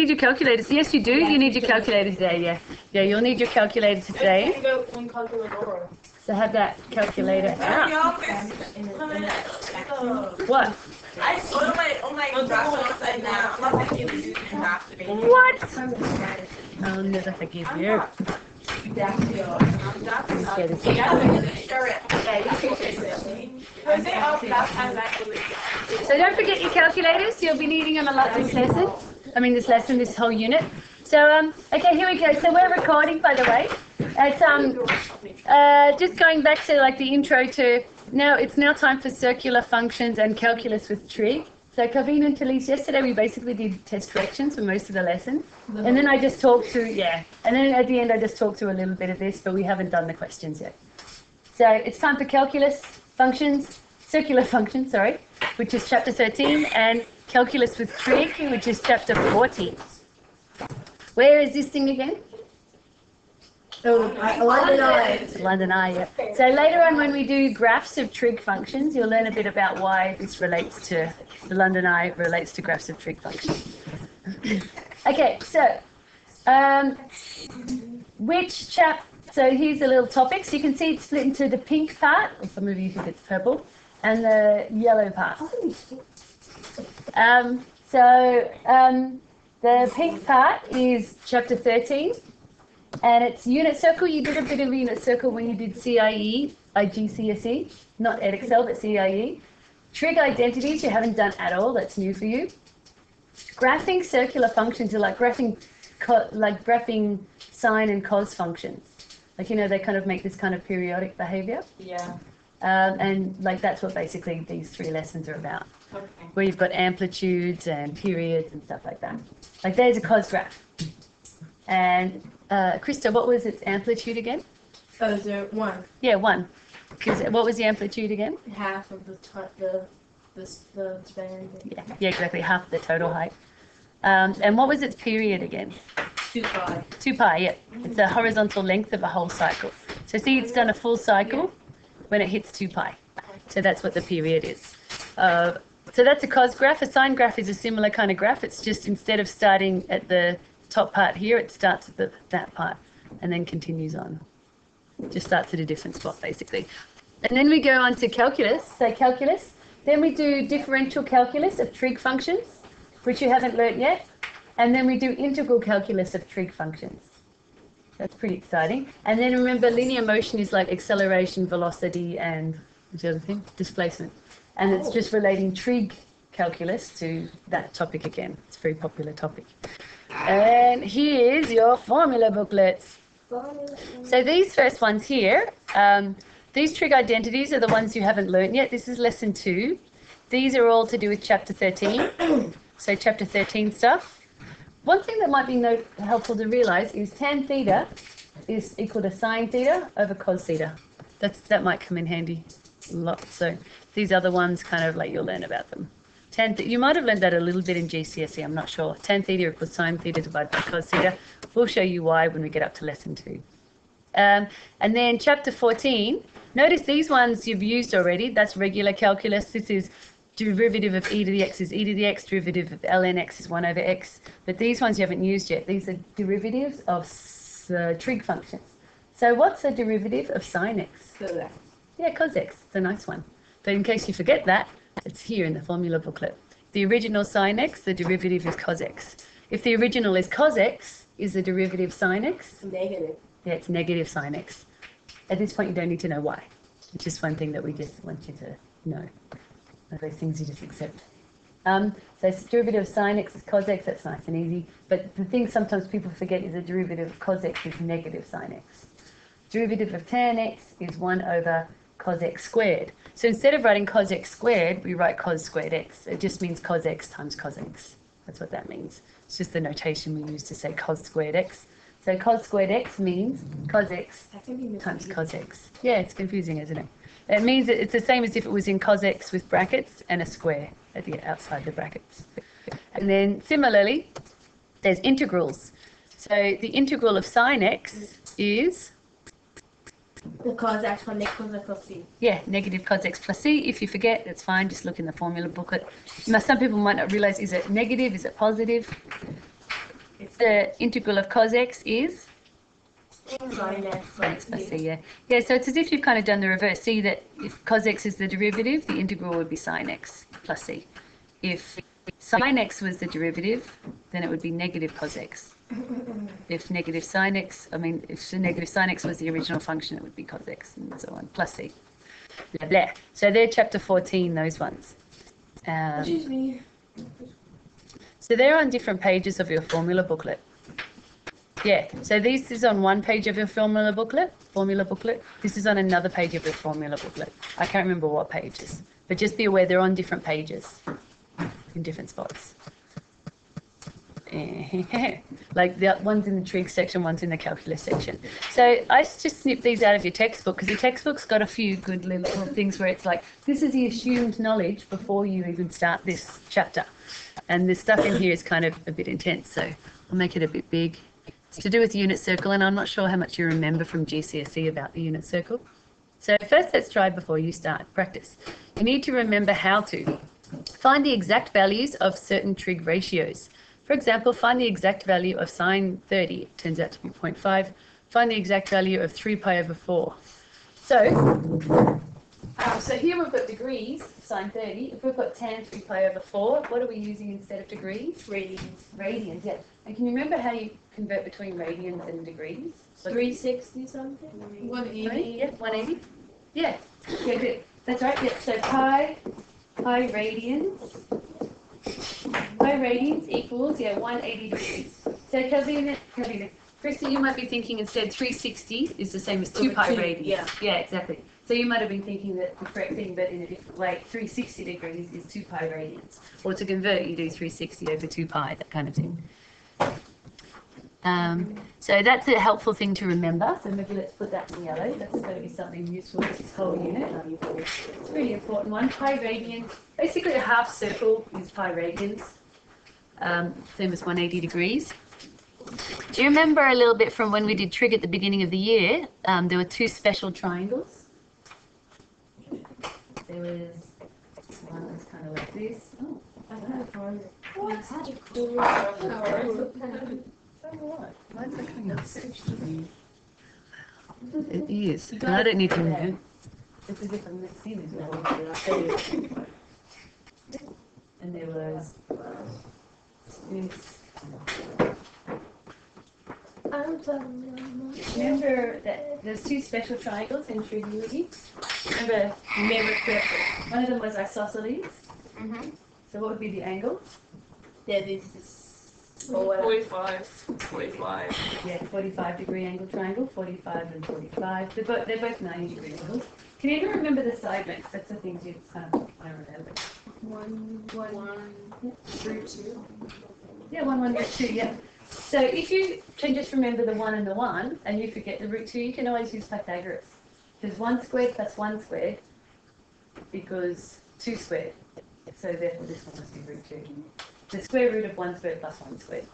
need your calculator. Yes, you do. You need your calculator today. Yeah. Yeah, you'll need your calculator today. So have that calculator out. What? What? I'll never forgive you. So don't forget your calculators. You'll be needing them a lot this lesson. This whole unit. So okay, here we go. So we're recording, by the way. It's just going back to like the intro to now. It's now time for circular functions and calculus with trig. So Kaveen and Talise, yesterday we basically did test corrections for most of the lesson. And then I just talked through, and then at the end I just talked through a little bit of this, but we haven't done the questions yet. So it's time for calculus functions, circular functions, which is chapter 13, and calculus with trig, which is chapter 14. Where is this thing again? London Eye. London Eye, yeah. So later on when we do graphs of trig functions, you'll learn a bit about why this relates to, the London Eye relates to graphs of trig functions. Okay, so, so here's a little topic. So you can see it's split into the pink part, or some of you think it's purple, and the yellow part. The pink part is chapter 13. And it's unit circle. You did a bit of unit circle when you did CIE, GCSE, not Edexcel, but CIE. Trig identities you haven't done at all. That's new for you. Graphing circular functions are like graphing sine and cos functions. Like, they kind of make this kind of periodic behavior. Yeah. And like that's what basically these 3 lessons are about. Okay. Where you've got amplitudes and periods and stuff like that. Like there's a cos graph. And Krista, what was its amplitude again? 1. Yeah, 1. Because what was the amplitude again? Half of the span. Yeah, exactly, half the total height. And what was its period again? 2 pi. 2 pi, yeah. It's the horizontal length of a whole cycle. So see, it's done a full cycle when it hits 2 pi. So that's what the period is. So that's a cos graph. A sine graph is a similar kind of graph. It's just instead of starting at the top part here, it starts at that part and then continues on. Just starts at a different spot basically. And then we go on to calculus, calculus. Then we do differential calculus of trig functions, which you haven't learnt yet. And then we do integral calculus of trig functions. That's pretty exciting. And then remember, linear motion is like acceleration, velocity, and what's the other thing? Displacement. And it's just relating trig calculus to that topic again. It's a very popular topic. And here's your formula booklets. So these first ones here, these trig identities are the ones you haven't learnt yet. This is lesson 2. These are all to do with chapter 13. So chapter 13 stuff. One thing that might be helpful to realise is tan theta is equal to sine theta over cos theta. That might come in handy a lot. So these other ones kind of like you'll learn about them. You might have learned that a little bit in GCSE, I'm not sure. Tan theta equals sine theta divided by cos theta. We'll show you why when we get up to lesson 2. And then chapter 14, notice these ones you've used already. That's regular calculus. This is derivative of e to the x is e to the x, derivative of ln x is 1 over x. But these ones you haven't used yet. These are derivatives of trig functions. So what's a derivative of sine x? Yeah, cos x. It's a nice one. But in case you forget that, it's here in the formula booklet. The original sine x, the derivative is cos x. If the original is cos x, is the derivative sine x? Negative. Yeah, it's negative sine x. At this point, you don't need to know why. It's just one thing that we just want you to know. One of those things you just accept. So it's derivative of sine x is cos x. That's nice and easy. But the thing sometimes people forget is the derivative of cos x is negative sine x. Derivative of tan x is 1 over cos x squared. So instead of writing cos x squared, we write cos squared x. It just means cos x times cos x. That's what that means. It's just the notation we use to say cos squared x. So cos squared x means cos x times cos x. Yeah, it's confusing, isn't it? It means that it's the same as if it was in cos x with brackets and a square at the outside the brackets. And then similarly, there's integrals. So the integral of sine x is the cos x plus negative cos plus c. Yeah, negative cos x plus c. If you forget, that's fine. Just look in the formula booklet. Now, some people might not realise, is it negative? Is it positive? The integral of cos x is Sine x x plus c, yeah. Yeah, so it's as if you've kind of done the reverse. See that if cos x is the derivative, the integral would be sine x plus c. If sine x was the derivative, then it would be negative cos x. If negative sine x, if the negative sine x was the original function, it would be cos x and so on, plus c. Blah, blah. So they're chapter 14, those ones. Excuse me. So they're on different pages of your formula booklet. Yeah, so this is on one page of your formula booklet. This is on another page of your formula booklet. I can't remember what pages, but just be aware they're on different pages in different spots. Like the one's in the trig section, one's in the calculus section. So I just snipped these out of your textbook because your textbook's got a few good little things where it's like, this is the assumed knowledge before you even start this chapter. And the stuff in here is kind of a bit intense, so I'll make it a bit big. It's to do with the unit circle, and I'm not sure how much you remember from GCSE about the unit circle. So first, let's try before you start practice. You need to remember how to find the exact values of certain trig ratios. For example, find the exact value of sine 30, it turns out to be 0.5. Find the exact value of 3 pi over 4. So here we've got degrees, sine 30. If we've got tan 3 pi over 4, what are we using instead of degrees? Radians. Radians, yeah. And can you remember how you convert between radians and degrees? 360 something? 180. Yeah, 180. Yeah, yeah, good. That's right, yeah. So pi radians equals, 180 degrees. So Calvin, Christy, you might be thinking instead 360 is the same as 2 pi radians. Yeah, exactly. So you might have been thinking that the correct thing, but in a different way. 360 degrees is 2 pi radians. Or to convert, you do 360 over 2 pi, that kind of thing. So that's a helpful thing to remember. So maybe let's put that in yellow. That's going to be something useful for this whole unit. It's a really important one. Pi radians. Basically, a half circle is pi radians. Same as 180 degrees. Do you remember a little bit from when we did trig at the beginning of the year? There were two special triangles. There was one that's kind of like this. Oh, I don't know. What? Why is that coming up? It is, but I don't need to know. It's as if I'm not seeing it well. And there was this. Remember that there's two special triangles in trig unity? Remember correctly. One of them was isosceles. So what would be the angle? Yeah, this is 45. Yeah, 45 degree angle triangle, 45 and 45. They're both 90 degree angles. Can you even remember the side lengths? That's the thing you kind of want to remember. 1, 3, 2. Yeah, 1, 1, root 2, yeah. So if you can just remember the 1 and the 1, and you forget the root 2, you can always use Pythagoras. Because 1 squared plus 1 squared equals 2 squared. So therefore this one must be root 2. The square root of 1 squared plus 1 squared.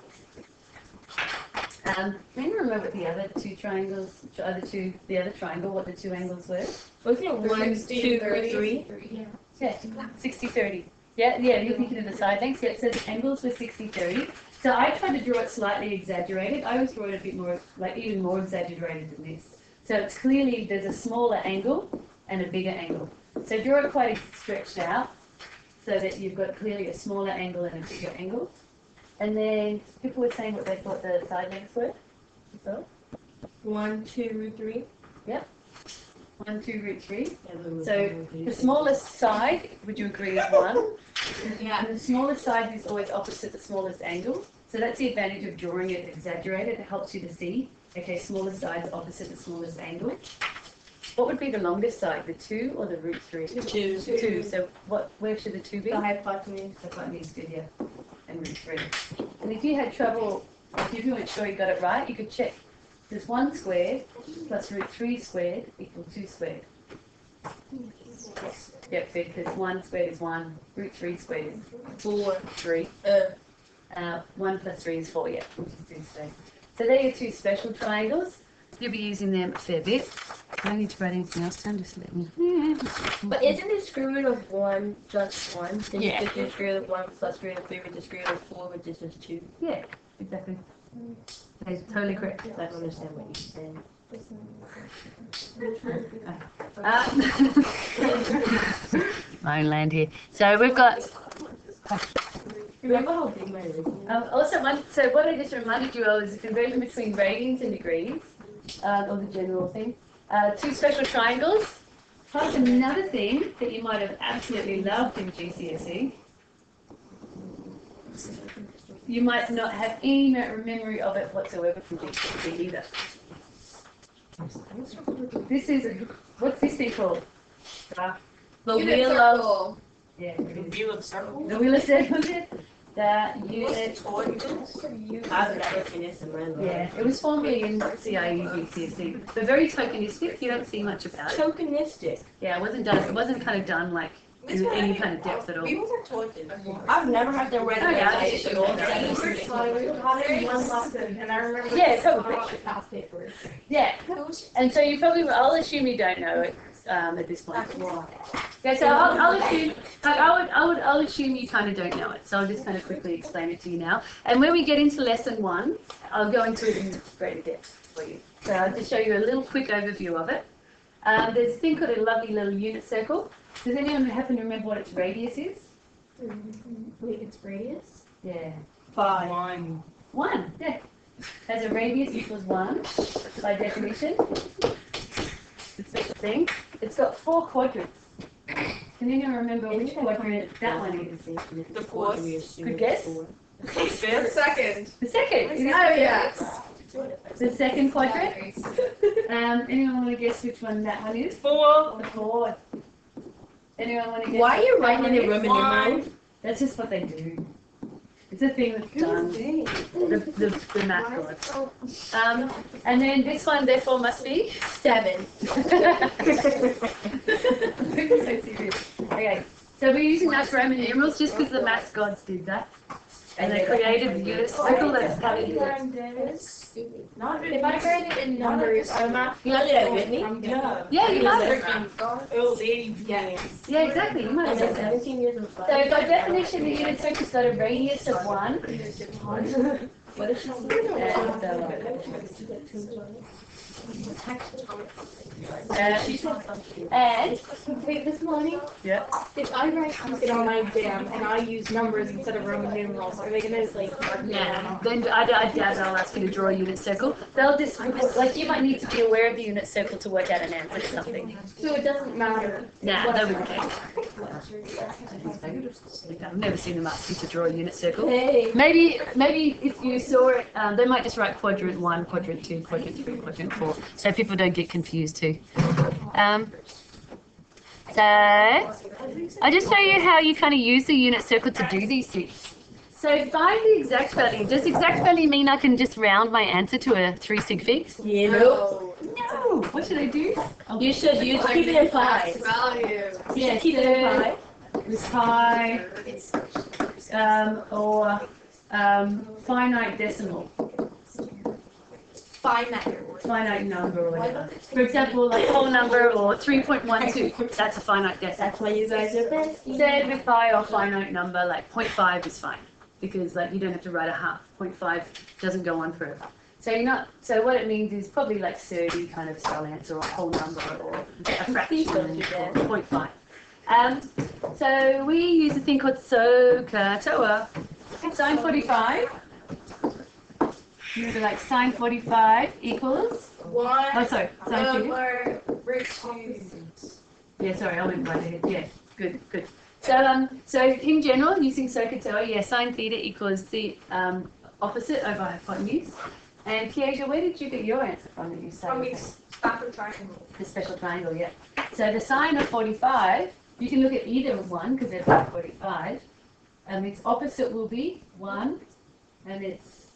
Can you remember the other two triangles, the other triangle, what the two angles were? wasn't it 1, 2, 3? Yeah, 60, 30. Yeah, you're thinking of the side lengths. Yeah, so the angles were 60, 30. So I tried to draw it slightly exaggerated. I always draw it a bit more, like even more exaggerated than this. So it's clearly there's a smaller angle and a bigger angle. So draw it quite stretched out so that you've got clearly a smaller angle and a bigger angle. And then people were saying what they thought the side lengths were. So 1, 2, root 3. Yep. 1, 2, root 3. So the smallest side, would you agree, is 1? Yeah. And the smallest side is always opposite the smallest angle. So that's the advantage of drawing it exaggerated. It helps you to see, okay, smallest side is opposite the smallest angle. What would be the longest side, the 2 or the root 3? The 2. 2. So where should the 2 be? The hypotenuse. Hypotenuse, good, yeah. And root 3. And if you had trouble, if you weren't sure you got it right, you could check. Does 1 squared plus root 3 squared equal 2 squared? Yep, because 1 squared is 1, root 3 squared is 4. 3. 1 plus 3 is 4, yeah, which is 2 squared. So they're your two special triangles. You'll be using them a fair bit. I don't need to write anything else down, just let me. But isn't the square root of 1 just 1? Then Yeah. you get the square root of 1 plus square root of 3, which is square root of 4, which is just 2. Yeah, exactly. That's totally correct. I don't understand what you're saying. My own land here. So we've got Remember how big my is? also so what I just reminded you of is the conversion between radians and degrees, or the general thing. Two special triangles. Plus another thing that you might have absolutely loved in GCSE. You might not have any memory of it whatsoever from GCSE either. This is, what's this thing called? The wheel of, yeah, The view of circles? the wheel of circles. The unit. Yeah, it was formerly in CIE GCSE, but very tokenistic. You don't see much about it. Tokenistic. Yeah, it wasn't done. It wasn't kind of done like in any kind of depth at all. I've never had to read Oh, yeah. and I remember Yeah, totally. past papers. Yeah, and so you probably, I'll assume you don't know it at this point. Yeah, so I'll assume, like I'll assume you kind of don't know it. So I'll just kind of quickly explain it to you now. And when we get into lesson 1, I'll go into it in greater depth for you. So I'll just show you a little quick overview of it. There's a thing called a lovely little unit circle. Does anyone happen to remember what its radius is? Wait, it's radius? Yeah. 5. 1, yeah. Has a radius equals 1 by definition. It's a thing. It's got 4 quadrants. Can anyone remember which quadrant that one is? The fourth. Good guess? Fifth. Second. The second. Is it? Oh, yeah. The second quadrant. Anyone want to guess which one that one is? Four. The fourth. Anyone want to guess? Why are you writing it in Roman numerals? That's just what they do. It's a thing that's done. The math gods. And then this one therefore must be 7. Okay, so we're using those Roman numerals just because the math gods did that. And they created the unit circle that's how they did it. If I read it in numbers, I'm not. You know that with me? Yeah, you have it. It was 80. Yeah, exactly. You might have said that. 17 years of So by definition, the unit circle's got a radius of 1. What is she And Wait, this morning, yeah. if I write something on my exam and I use numbers instead of Roman numerals, are they gonna like? Yeah, then I doubt they'll ask you to draw a unit circle. They'll just, like, you might need to be aware of the unit circle to work out an answer to something. So it doesn't matter. Nah, that wouldn't care. I've never seen them ask you to draw a unit circle. Hey. Maybe if you saw it, they might just write quadrant 1, quadrant 2, quadrant 3, quadrant 4, so people don't get confused too. So I'll just show you how you kind of use the unit circle to do these things. So find the exact value. Does exact value mean I can just round my answer to a 3 sig figs? Yeah, no. No. What should I do? You should keep it in 5. Value. Yeah, keep it in 5. It's pi, or finite decimal. Finite number or whatever. For example, like whole number or 3.12, that's a finite decimal. That's why you guys are best. Instead with pi or finite number, like 0.5 is fine, because like you don't have to write a half. 0.5 doesn't go on forever. So you're not. So what it means is probably like 30 kind of style answer, or a whole number, or a fraction, or 0.5. So we use a thing called SOHCAHTOA. Sine 45. Remember, like sine 45 equals. 1 Oh, sorry. Sine 2. over root 2. Yeah, sorry, I went right ahead. Yeah, good. So in general, using SOHCAHTOA, yeah, sine theta equals the opposite over hypotenuse. And Kiesia, where did you get your answer from that you said? From the special triangle. The special triangle, yeah. So the sine of 45, you can look at either one because they're both 45. Its opposite will be 1, and its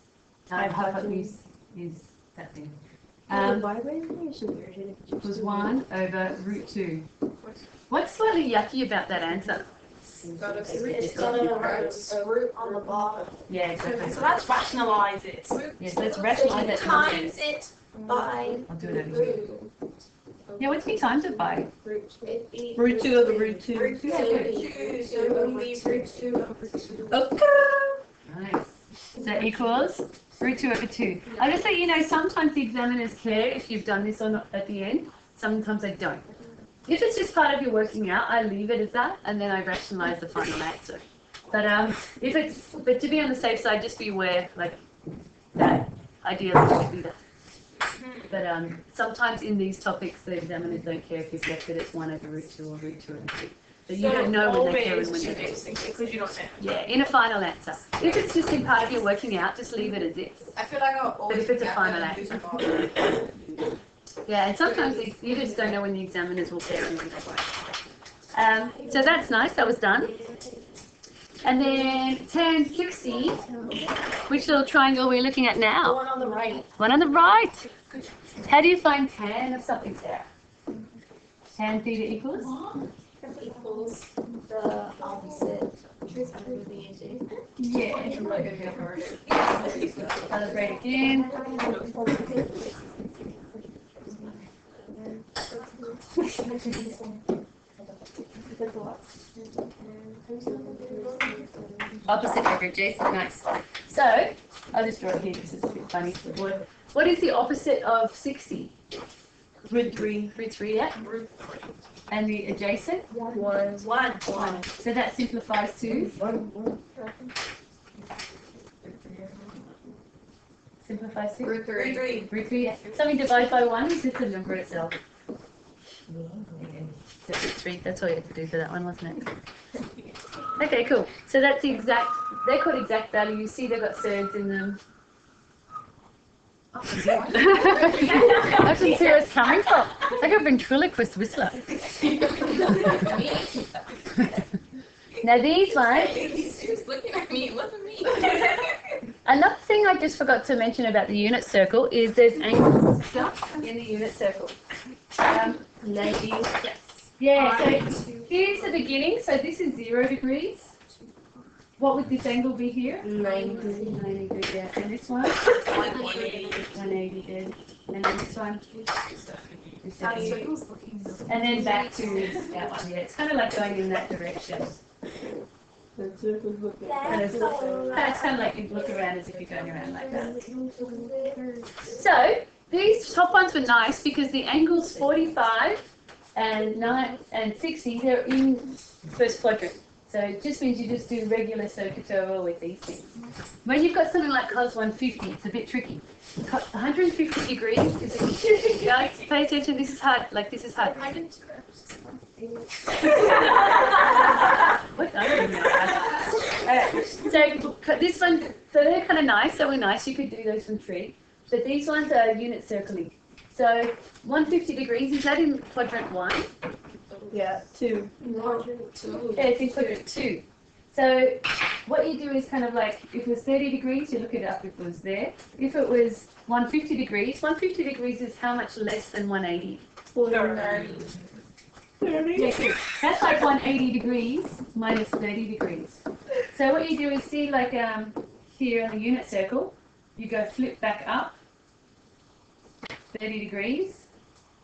hypotenuse is that thing. Was 1 over root 2. What's slightly yucky about that answer? It's got a root on the bottom. Yeah, exactly. So let's rationalize it. Yes, let's rationalize that. Times it by I'll do it over here. Yeah, what's he times it by? root 2. Root 2 over root 2. Root 2 over 2, so it will be root 2 over 2. Okay. Nice. So equals root 2 over 2. I'll just let you know, sometimes the examiners care if you've done this or not at the end. Sometimes they don't. If it's just part of your working out, I leave it as that, and then I rationalize the final answer. But but to be on the safe side, just be aware, like, that ideally should be that. But sometimes in these topics, the examiners don't care if you've left it as 1 over root 2 or root 2 over 2. But you don't know when they care and when they don't. Because you don't know. Yeah, in a final answer. If it's just in part of your working out, just leave it as is. I feel like I'll always But if it's a forget final that answer. I'm Yeah, and sometimes you just don't know when the examiners will care and when they won't. So that's nice, that was done. And then tan 60, which little triangle are we looking at now? One on the right. One on the right. How do you find tan of something, Sarah? Tan theta equals? Equals the opposite. Yeah. Calibrate again. Opposite over Jason, nice. So, I'll just draw it here because it's a bit funny. What is the opposite of 60? Root 3. Root 3, yeah? And the adjacent? 1. So that simplifies to? Simplifies to? Root 3. Root 3, yeah. Something divided by 1 is just the number itself. So root 3, that's all you had to do for that one, wasn't it? Okay, cool. So that's the exact, they're called exact values. See, they've got thirds in them. I can see where it's coming from. Like a ventriloquist whistler. Now these ones. He was looking at me, it wasn't me. Another thing I just forgot to mention about the unit circle is there's angles and stuff in the unit circle. Yes. Yeah, so here's the beginning. So this is 0 degrees. What would this angle be here? 90. 90 degrees, yeah. And this one? 180 good. And then this one? Is 70. And then back to that one, yeah. It's kind of like going in that direction. It's kind of like you look around as if you're going around like that. So, these top ones were nice because the angles 45 and 9 and 60, they're in first quadrant. So it just means you just do regular circuital with these things. When you've got something like cos 150, it's a bit tricky. 150 degrees is guys, pay attention, this is hard. Like this is hard. What? I don't even know. So this one, so they're kind of nice. They were nice. You could do those from Trig. But these ones are unit circling. So 150 degrees, is that in quadrant 1? Yeah, 2. Yeah, it's in quadrant 2. So what you do is kind of like, if it was 30 degrees, you look it up if it was there. If it was 150 degrees is how much less than 180? 30. That's like 180 degrees minus 30 degrees. So what you do is see like here in the unit circle, you go flip back up 30 degrees.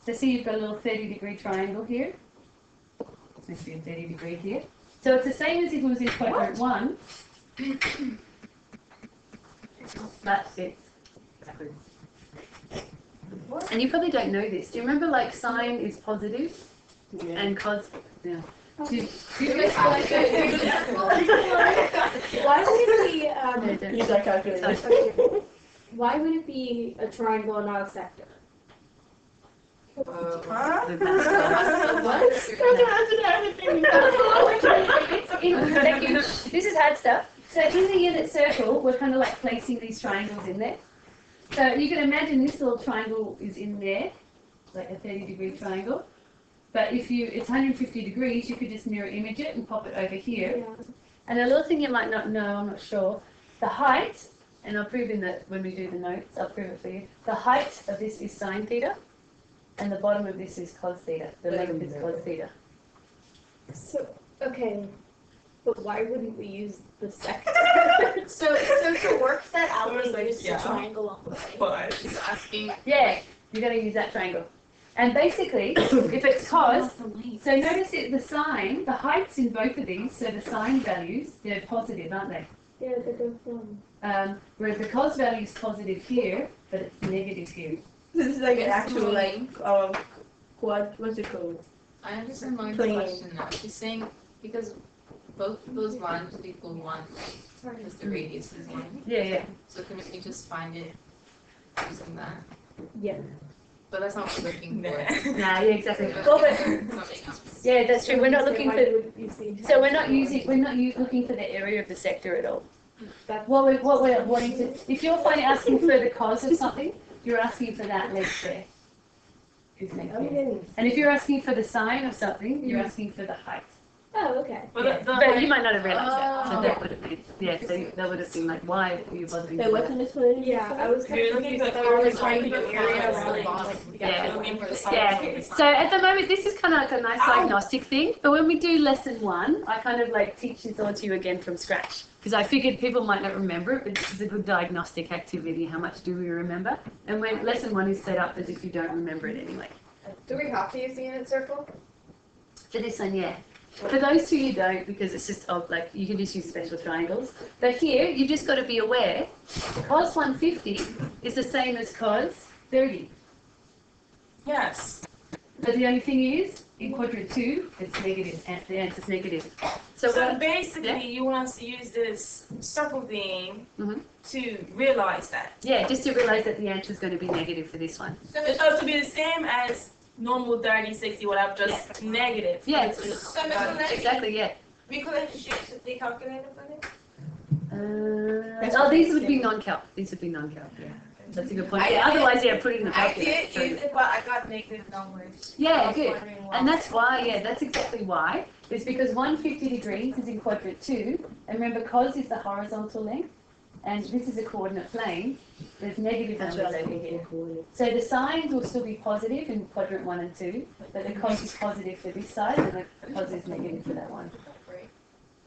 So see you've got a little 30 degree triangle here. This must be a 30 degree here. So it's the same as if it was in quadrant 1. But it's backwards. And you probably don't know this. Do you remember like sine is positive? Yeah. And cos, yeah. Do you Why would it be? No, don't. Use that calculator. Sorry. Why would it be a triangle and not a sector? This is hard stuff. So in the unit circle, we're kind of like placing these triangles in there. So you can imagine this little triangle is in there, like a 30-degree triangle. But if it's 150 degrees, you could just mirror image it and pop it over here. Yeah. And a little thing you might not know, I'm not sure, the height, and I'll prove in that when we do the notes, I'll prove it for you. The height of this is sine theta, and the bottom of this is cos theta. The length is cos theta. So okay, but why wouldn't we use the sector? So to work that out, we use the Yeah. triangle on the right. But she's asking. Yeah, you're going to use that triangle. And basically, if it's cos, so notice the sine, the heights in both of these, so the sine values, they're positive, aren't they? Yeah, they go from. Whereas the cos value is positive here, but it's negative here. This is like an actual like quad. What's it called? I understand my Plane. question now. She's saying because both of those lines would equal 1 because the radius is 1. Yeah. So can we just find it using that? Yeah. But that's not what we're looking for. Nah, yeah, exactly. Something else. Yeah, that's true. We're not looking for. for. So we're not looking for the area of the sector at all. What we're wanting to, if you're asking for the cos of something, you're asking for that length there. Is length there. And if you're asking for the sine of something, you're asking for the height. Oh, okay. Yeah. But you might not have realised that. So that would have been, so that would have been like, why are you bothering? Wait, what's in this one? Yeah, I was kind of looking for at the the trying to area get area around around. Yeah. So at the moment, this is kind of like a nice diagnostic thing. But when we do lesson 1, I kind of like teach this all to you again from scratch. Because I figured people might not remember it, but this is a good diagnostic activity. How much do we remember? And when lesson 1 is set up as if you don't remember it anyway. Do we have to use the unit circle? For this one, yeah. For those two, you don't, because it's just like you can just use special triangles. But here, you just got to be aware, cos 150 is the same as cos 30. Yes. But the only thing is, in quadrant 2, it's negative, and the answer's negative. So what- basically, you want us to use this circle thing Mhm. to realize that. Yeah, just to realise that the answer's going to be negative for this one. So it's supposed to be the same as normal 30, 60, whatever, just negative. Yeah, Exactly. yeah. We could have used the calculator for this. These would be non-calc. These would be non-calc, yeah. That's a good point. Yeah, otherwise, yeah, put it in the I calculator. did use it, but I got negative numbers. Yeah, good. And that's why, that's exactly why. It's because 150 degrees is in quadrant 2, and remember cos is the horizontal length, and this is a coordinate plane. There's negative numbers over here. So the signs will still be positive in quadrant 1 and 2, but the cos is positive for this side, and the cos is negative for that one.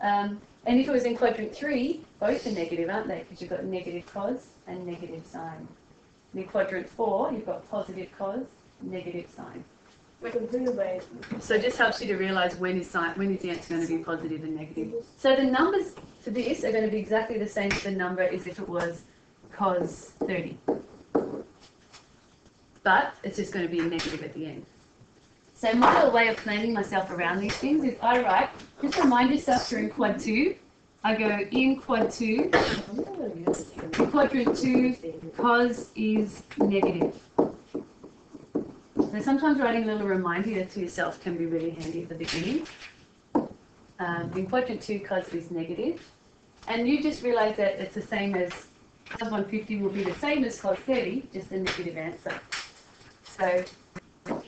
And if it was in quadrant 3, both are negative, aren't they? Because you've got negative cos and negative sine. And in quadrant 4, you've got positive cos, negative sine. So it just helps you to realise when is the answer going to be positive and negative. So the numbers for this are going to be exactly the same as the number as if it was cos 30. But it's just going to be a negative at the end. So my little way of planning myself around these things is I write, just remind yourself you're in quad 2. I go in quad 2, in quadrant 2, cos is negative. So sometimes writing a little reminder to yourself can be really handy at the beginning. In quadrant 2, cos is negative. And you just realise that it's the same as cos 150 will be the same as cos 30, just a negative answer. So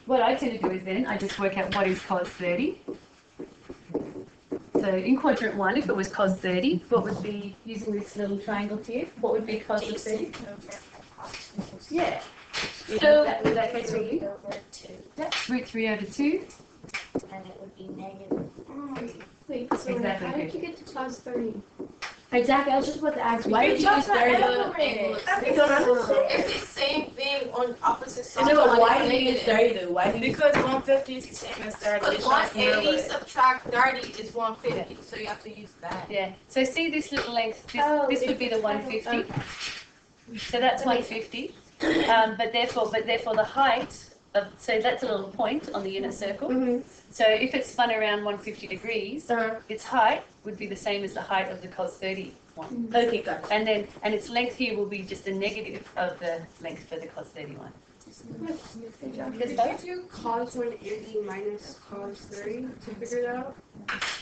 what I tend to do is then I just work out what is cos 30. So in quadrant 1, if it was cos 30, what would be, using this little triangle here, what would be cos of 30? Yeah. So would that go through you? Yeah, root 3 over 2. And it would be negative. Wait, so Exactly. how did you get to cos 30? Exactly, I was just about to ask, why did you use 30? It's the same thing on opposite sides. No, but why did you use 30 though? Why did you Because 150 is the same as 30. But 180 subtract 30 is 150, so you have to use that. Yeah. So see this little length, this would be the 150. So that's 150. But therefore the height of, so that's a little point on the unit circle. So if it's spun around 150 degrees, its height would be the same as the height of the cos 30 one. Okay, got it. And its length here will be just the negative of the length for the cos 31. Did you do cos 180 minus cos 30 to figure it out?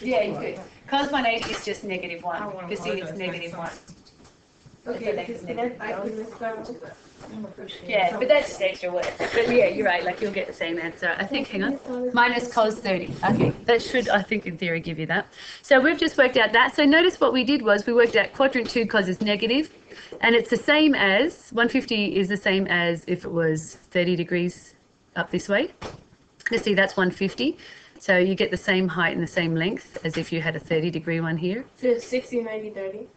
Yeah, you could. Cos 180 is just negative 1. Because see, it's negative 1. Okay, because then I can look down to that. Yeah, but that's just extra work. But yeah, you're right, like you'll get the same answer. I think, hang on, minus cos 30. Okay, that should, I think, in theory give you that. So we've just worked out that. So notice what we did was we worked out quadrant 2 cos is negative, and it's the same as, 150 is the same as if it was 30 degrees up this way. Let's see, that's 150. So you get the same height and the same length as if you had a 30-degree one here. So it's 60, 90, 30.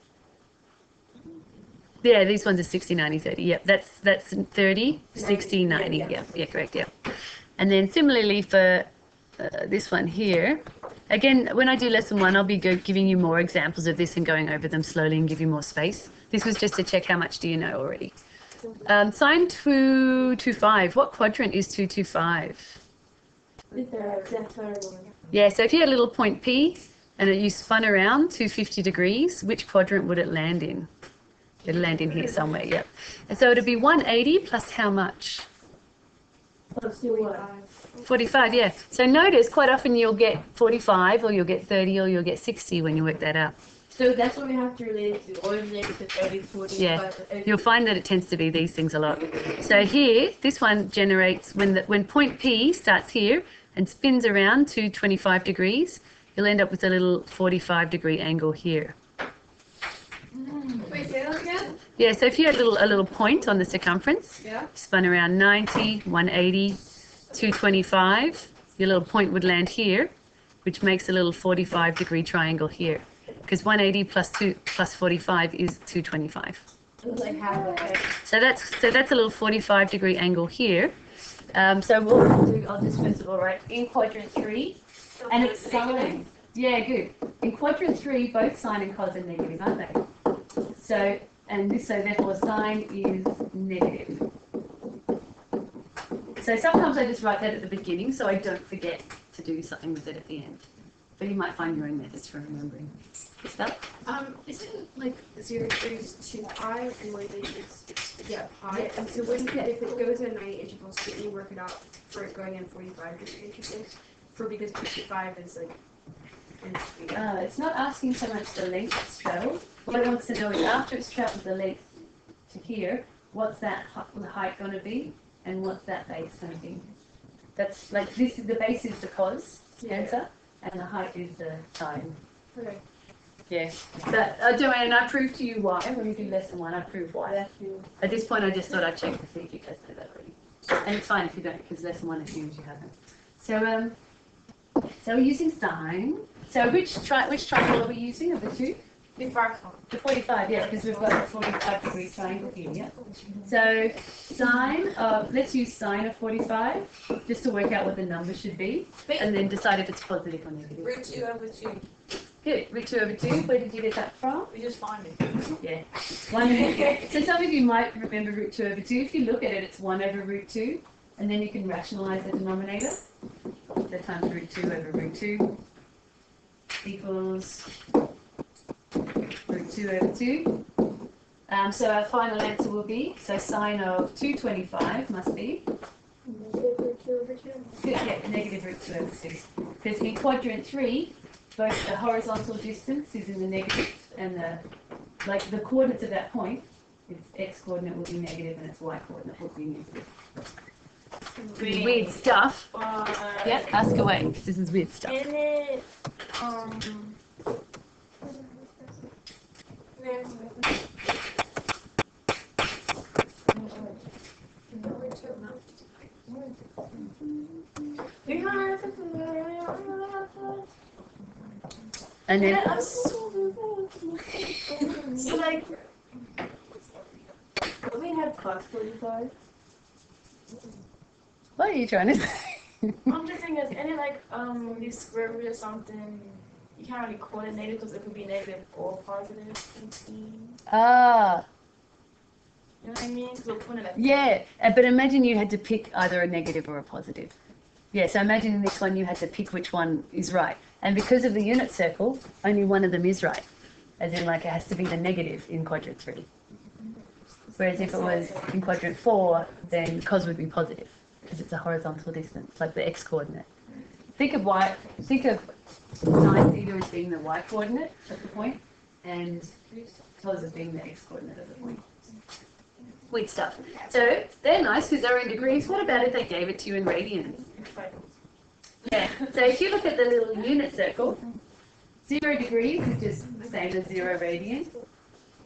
Yeah, these ones are 60, 90, 30. Yep, that's 30, 60, 90. Yeah, correct, yeah. And then similarly for this one here, Again, when I do lesson 1, I'll be giving you more examples of this and going over them slowly and give you more space. This was just to check how much do you know already. Sine 225. What quadrant is 225? Yeah, so if you had a little point P and you spun around 250 degrees, which quadrant would it land in? It'll land in here somewhere, yep. And so it'll be 180 plus how much? 45, yeah. So notice quite often you'll get 45 or you'll get 30 or you'll get 60 when you work that out. So that's what we have to relate it to, or relate it to 30, 40, Yeah, you'll find that it tends to be these things a lot. So here, this one generates, when point P starts here and spins around to 25 degrees, you'll end up with a little 45-degree angle here. Wait, say that again? Yeah, so if you had a little point on the circumference, Yeah. spun around 90, 180, 225, your little point would land here, which makes a little 45-degree triangle here. Because 180 plus 45 is 225. It's like half of it. So that's a little 45-degree angle here. So we'll do, I'll just first of all write in quadrant 3, and it's sine. Yeah, good. In quadrant 3, both sine and cos are negative, aren't they? So therefore sine is negative. So sometimes I just write that at the beginning so I don't forget to do something with it at the end. But you might find your own methods for remembering stuff. Isn't like 0 degrees 2 pi, or like it's pi? And so when if it goes at 90 intervals, can you work it out for it going in 45 degree intervals? Because 55 is like. It's not asking so much the length it's traveled. What it wants to know is after it's traveled the length to here, what's that height going to be, and what's that base going to be? That's like this is the base is the cos answer, and the height is the sine. Okay. Yeah. But Joanne, I proved to you why when we do lesson 1. I proved why. At this point, I just thought I'd check to see if you guys know that already. And it's fine if you don't, because lesson 1 assumes you haven't. So we're using sine. So which triangle are we using of the two? The 45, yeah, because we've got a 45-degree triangle here, yeah? So sine of, let's use sine of 45, just to work out what the number should be, and then decide if it's positive or negative. Root 2 over 2. Good, root 2 over 2, where did you get that from? We just find it. Yeah. So some of you might remember root 2 over 2. If you look at it, it's 1 over root 2, and then you can rationalize the denominator. So times root 2 over root 2 equals root 2 over 2. So our final answer will be, so sine of 225 must be? Negative root 2 over 2. Yeah, negative root 2 over 2. Because in quadrant 3, both the horizontal distance is in the negative and the coordinates of that point, its x coordinate will be negative and its y coordinate will be negative. Weird stuff. Yeah, ask away, because this is weird stuff. In it, And then, So like, we have cos 45. what are you trying to say? I'm just thinking, is any like this square root or something? You can't really coordinate it because it could be negative or positive. Ah, You know what I mean? Because we're putting it. yeah, but imagine you had to pick either a negative or a positive. Yeah, so imagine in this one you had to pick which one is right. And because of the unit circle, only one of them is right. As in, like, it has to be the negative in quadrant 3. Whereas if it was in quadrant 4, then cos would be positive, because it's a horizontal distance, like the x coordinate. Think of sine theta as being the y coordinate of the point, and cos as being the x coordinate of the point. Weird stuff. So they're nice because they're in degrees. What about if they gave it to you in radians? Yeah. So if you look at the little unit circle, 0 degrees is just the same as 0 radians.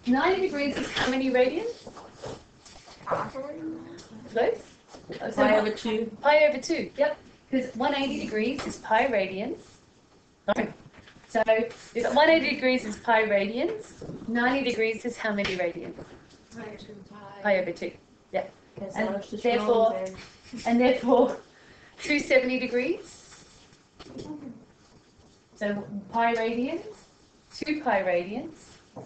90 degrees is how many radians? Close? So Pi over 2. Pi over 2, yep. Because 180 degrees is pi radians. No. So if 180 degrees is pi radians, 90 degrees is how many radians? Pi over 2. Yeah. And therefore 270 degrees So pi radians, 2 pi radians,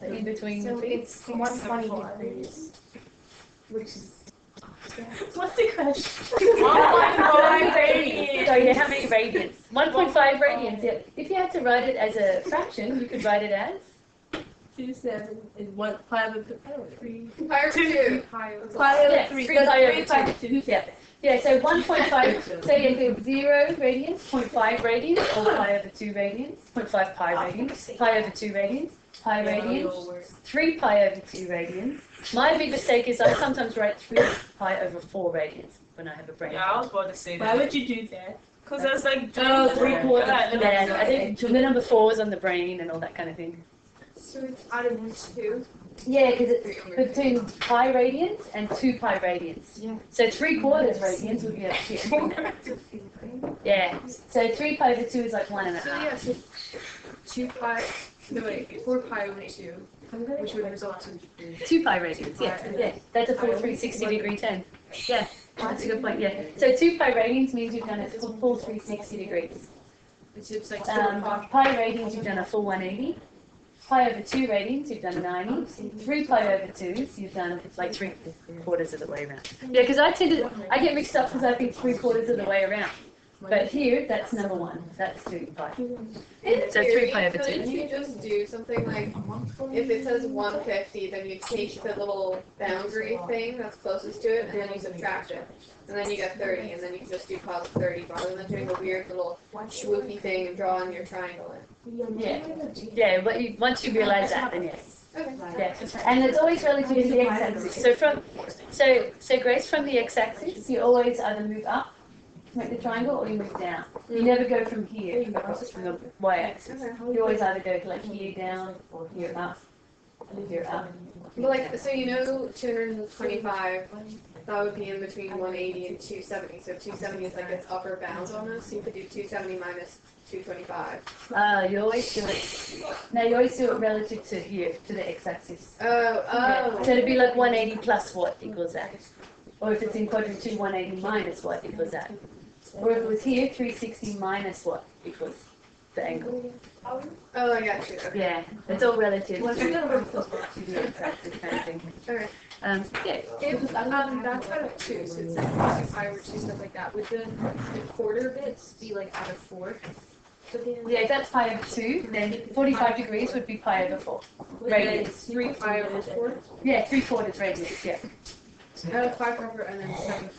so in between So the two. it's 120 degrees, which is What's the question? 1.5 radians. So yeah, how many radians? 1.5 radians, yeah. If you had to write it as a fraction, you could write it as 2.7 is 1 pi over 3. Pi over 2. Pi over yeah, 3. 3 pi over 2. Yeah. Yeah, so 1.5, so you do 0 radians, 0.5 radians, or pi over 2 radians, 0.5 pi radians, pi over 2 radians, pi radians, 3 pi over 2 radians. My big mistake is I sometimes write 3 pi over 4 radians when I have a brain. Yeah, I was about to say Why that. would you do that? Because that's like Oh, 3/4. Yeah, I think the number 4 is on the brain and all that kind of thing. So it's out of 2. Yeah, because it's between pi radians and 2 pi radians. Yeah. So 3/4 radians would be up here. Yeah. So 3 pi over 2 is like 1.5. So yeah, so 2 pi, no wait, 4 pi over 2, which would result in 2 pi radians, yeah. That's a full 360 degree turn. Yeah, that's a good point, yeah. So 2 pi radians means you've done a full 360 degrees. it's like Pi radians, you've done a full 180. Pi over 2 radians, you've done 90. 3 pi over 2, you've done like 3/4 of the way around. Yeah, because I get mixed up because I think 3/4 of the way around. But here, that's number 1. That's 2 pi. So 3 pi over 2. Couldn't you just do something like, if it says 150, then you take the little boundary thing that's closest to it, and then you subtract it. And then you get 30, and then you can just do cos 30, rather than doing a weird little swoopy thing and drawing your triangle in. Yeah, but once you realize that, then yes. Okay. Yeah, and it's always relative to the x-axis. So Grace, from the x-axis, you always either move up, make the triangle, or you move down. You never go from here across from the y-axis. You always either go like here down or here up. Here up. But like, so you know 225, that would be in between 180 and 270. So 270 is like its upper bound almost. So you could do 270 minus 225. You always do it. No, you always do it relative to here, to the x-axis. Oh. So it'd be like 180 plus what equals that. Or if it's in quadrant 2, 180 minus what equals that. Or if it was here, 360 minus what equals the angle. Oh, I got you. Okay. Yeah, it's all relative to the x-axis kind of thing. Okay. Yeah. If that's out of 2, so it's like 2 pi over 2, stuff like that. Would the quarter bits be like out of 4? Yeah, if that's pi over 2, then 45 degrees would be pi over 4. Radians. It's 3 pi over 4. Yeah, 3/4 radians, yeah. 5 over and then 7.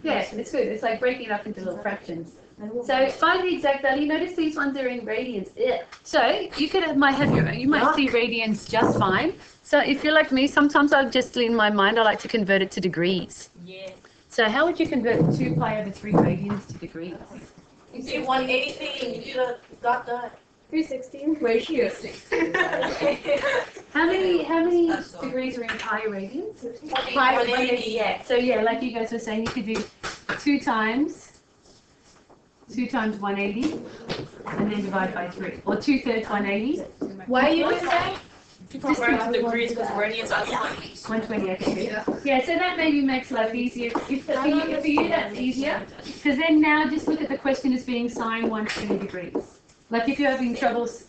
Yeah, it's good. It's like breaking it up into little fractions. So find the exact value. Notice these ones are in radians. Yeah. So you might see radians just fine. So if you're like me, sometimes I'll just in my mind I like to convert it to degrees. Yeah. So how would you convert 2 pi over 3 radians to degrees? You see 180, you should have got that. 316. Ratio. How many degrees are in pi radians? Pi 180. Yeah. So yeah, like you guys were saying, you could do 2 times 180 and then divide by 3, or 2/3 180. Why are you doing that? You convert to degrees because radians are 20. 120, okay. Yeah, so that maybe makes life easier. If for you that's easier, because then now just look at the question as being sine 120 degrees. Like if you're having troubles,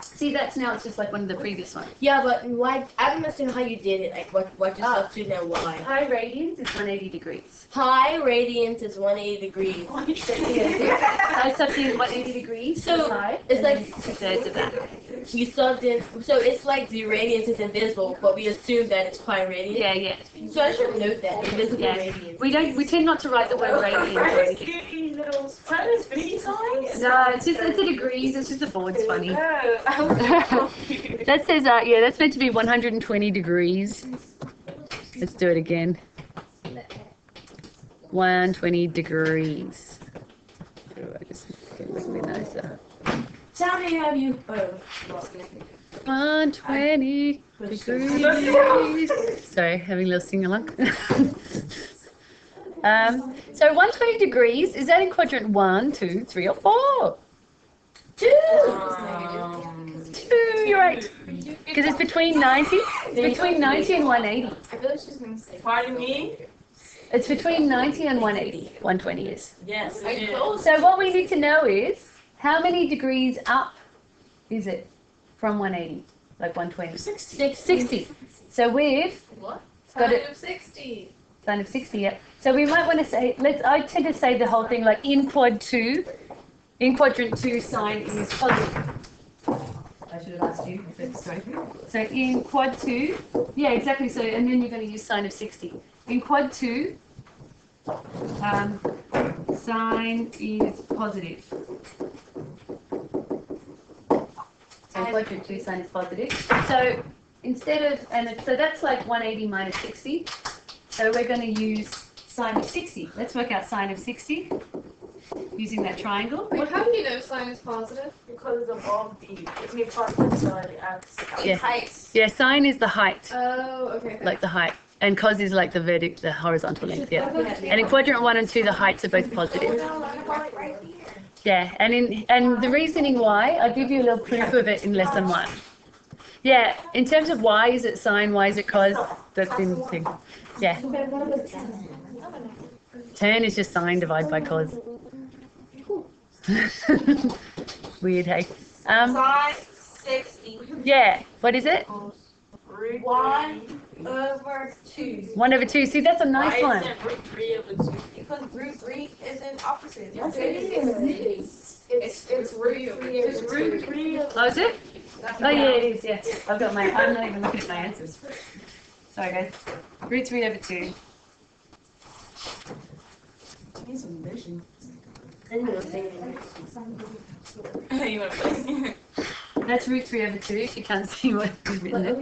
see that's now it's just like one of the previous ones. Yeah, but why? I don't understand how you did it. Like, what your substitute and why? Pi radians is 180 degrees. Pi radians is 180 degrees. I substitute 180 degrees. So, pi, it's and like- 2/3 of that. You subbed in, so it's like the radians is invisible, but we assume that it's pi radians. Yeah. So I should note that invisible Yeah. radians. We tend not to write the word radians or anything. Little Spanish baby signs? No, it's a degrees. It's just the board's funny. Oh. That says, that's meant to be 120 degrees. Let's do it again. 120 degrees. Oh, I just make it look a bit nicer. How many have you? 120 degrees. Sorry, having a little sing along. So 120 degrees, is that in quadrant 1, 2, 3, or 4? 2! 2, you're right. Because it's between 90 and 180. I feel like she's gonna say. Pardon me? It's between 90 and 180, 120 is. Yes, I it is. close. So what we need to know is, How many degrees up is it from 180? Like 120? 60. So we've What? got it. Sine of 60. Sine of 60, yeah. So we might want to say, I tend to say the whole thing like in quadrant 2, sine is positive. I should have asked you. Sorry. So in quad 2, yeah, exactly. So, and then you're going to use sine of 60. In quad 2, sine is positive. So in quadrant 2, sine is positive. So instead of, so that's like 180 minus 60. So we're going to use sine of 60. Let's work out sine of 60 using that triangle. Wait, how do you know sine is positive? Because it's above the, it's near positive, so it acts. Yeah. Height. Yeah, sine is the height, Oh, okay. like the height. And cos is like the horizontal length, yeah. And in quadrant 1 and 2, the heights are both positive. Yeah, and the reasoning why, I'll give you a little proof of it in lesson 1. Yeah, in terms of why is it sine, why is it cos, that's in the thing. Yeah. Tan is just sine divided by cos. Weird, hey. Sine 60. Yeah, what is it? 1/2. 1 over 2. See, that's a nice one. Because root 3 is in opposite. It's root 3 It's root 3 of Oh, is it? Oh, yeah, it is, yeah. I'm not even looking at my answers. Sorry, guys. Root 3 over 2. That's root 3 over 2, if you can't see what is written there.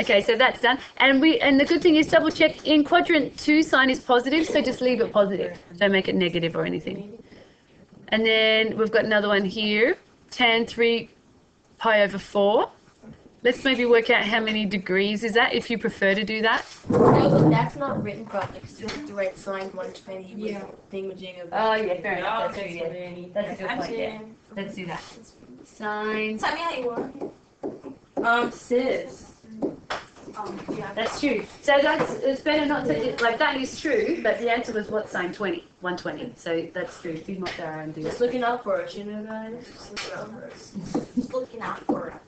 Okay, so that's done. And the good thing is double check in quadrant 2 sine is positive, so just leave it positive. Don't make it negative or anything. And then we've got another one here, tan 3 pi over 4. Let's maybe work out how many degrees is that if you prefer to do that. No, that's not written properly. Still have to write sine 120 with thingamajig of. Oh, yeah, fair enough. That's true, yeah. That's a good point, yeah. Let's do that. Sine. Tell me how you want. Sis. That's true. So it's better not to, like that is true, but the answer was what, sine 20, 120. So that's true. Be more thorough and do Just it. looking out for us, you know, guys. Just looking out for us. Just looking out for us.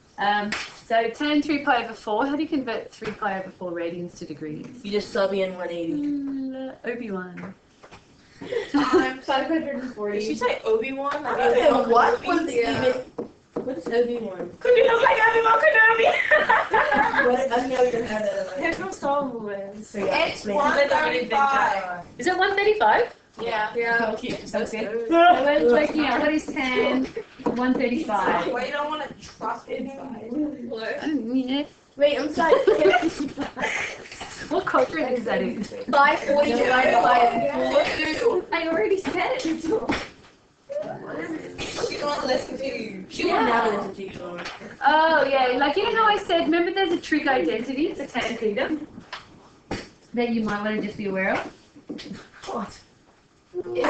So tan 3 pi over 4, how do you convert 3 pi over 4 radians to degrees? You just sub in 180. Obi-Wan. I'm 540. Did she say Obi-Wan? What? What's even? What's Obi-Wan? Could you look like Obi-Wan Kenobi? What? I've never heard of it. Here comes Star Wars. So yeah, It's 135. Is it 135? Yeah. Okay. So we're working out what is tan 135. Why you don't want to trust it? Yeah. Wait, I'm sorry. What quadrant is that in? 540 divided by 4. I already said it. She don't want to listen to you. She won't now listen to you, Laura. Oh, yeah. Like, you know how I said, remember there's a trig identity, it's a tan theta, that you might want to just be aware of? What? Is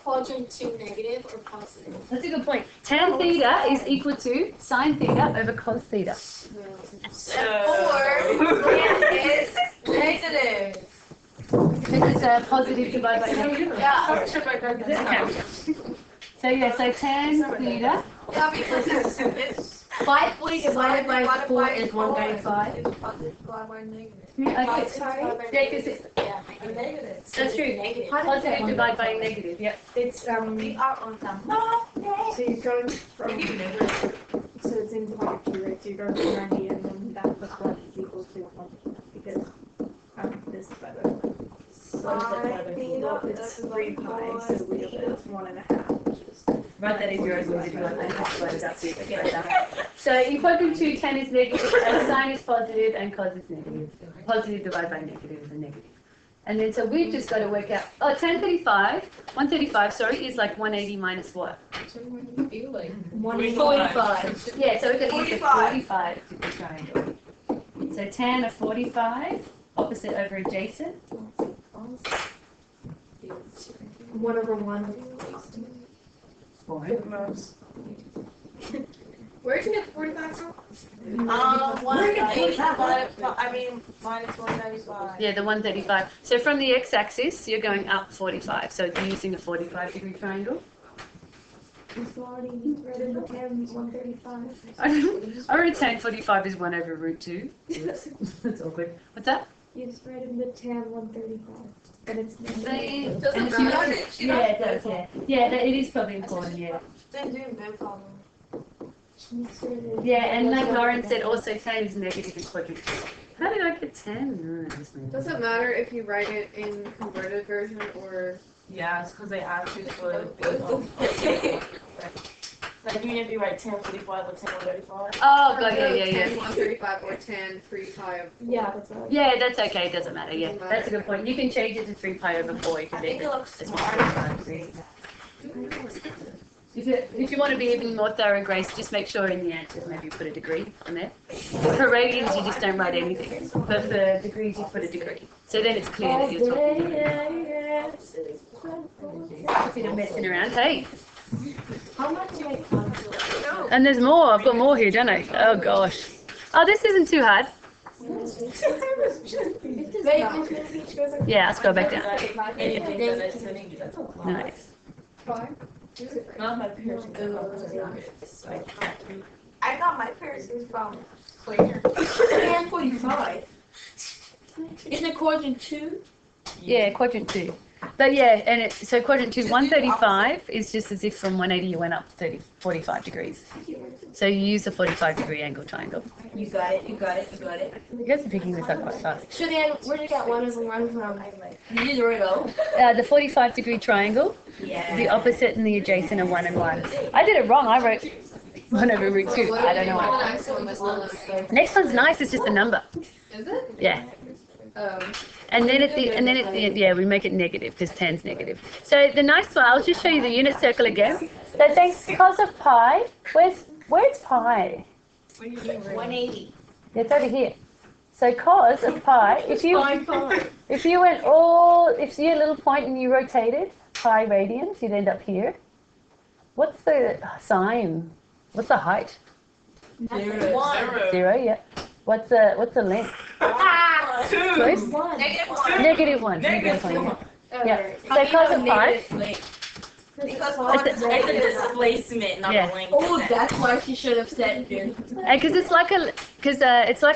quadrant 2 negative or positive? That's a good point. Tan theta is equal to sine theta over cos theta. Or is negative. It's a positive divided by negative. Yeah. So yeah, so tan theta. Yeah, because it's 540 divided by 4 is 135. It's positive divided by negative. Okay. Yeah, 'cause Negative. that's true. Positive divided by negative. Yep. It's We are on time. so you're going from so it's in quadrant 2, right? So you're going from 90 and then that plus 1 is equal to 1 because this is by the well, it's 3 pi, so we have 1.5, which is Write that in yours if you want. I have to write it out so you can write it down. So in quadrant 2, tan is negative, and sine is positive, and cos is negative. Positive divided by negative is a negative. And then so we've just got to work out, oh, tan 135, sorry, is like 180 minus what? 145. Yeah, so we're going to use the 45. 45 to the triangle. So tan of 45, opposite over adjacent. 1/1. 4. Where'd you get the 45 from? 185. Minus 195. Yeah, the 135. So from the x-axis, you're going up 45. So you're using a 45-degree triangle. Squatting the tan 135. I wrote tan 45 is 1 over root 2. That's awkward. What's that? You spread in the tan 135. But it's Doesn't matter. Yeah, it does, yeah. Yeah, it is probably important, yeah. Then doing no problem. Yeah, and like Lauren said, also tan is negative in quadrant 2. How did I get 10? Doesn't matter if you write it in converted version or. Yeah, it's because they asked you for like even if you write 1045 or 1035. Oh, God, yeah. 135 or 10 3 pi of 4. Yeah, that's right. Yeah, that's okay. It doesn't matter. Yeah, that's a good point. You can change it to 3 pi over 4. You can leave it. If you want to be even more thorough, Grace, just make sure in the answers maybe you put a degree on there. For radians, you just don't write anything. But for degrees, you put a degree. So then it's clear that you're talking. A bit of messing around. Hey. How much do I contour? And there's more. I've got more here, don't I? Oh, gosh. Oh, this isn't too hard. Yeah, I'll scroll back down. Nice. Not my piercing. I got my piercings from Clear. 1045. Isn't it quadrant 2? Yeah, quadrant 2. But yeah, and so quadrant 2, 135 is just as if from 180 you went up 45 degrees. So you use a 45-degree angle triangle. You got it. You guys are picking this up quite fast. So then, where did that one run from? You use Origo. The 45-degree triangle, Yeah. the opposite and the adjacent are 1 and 1. I did it wrong. I wrote 1 over root 2. I don't know why. Next one's nice. It's just a number. Is it? Yeah. Oh. And then at the end, yeah, we make it negative because 10's negative. So the nice one, I'll just show you the unit circle again. So thanks cos of pi. Where's pi? 180. It's over here. So cos of pi. If you went if you had a little point and you rotated pi radians, you'd end up here. What's the sine? What's the height? 0. 0. Yeah. What's the length? Close? Negative 1. Negative 1. Yeah. So cos of pi. Because it's a displacement, not Yeah. a length. Oh, that's why she should have said here. Because it's like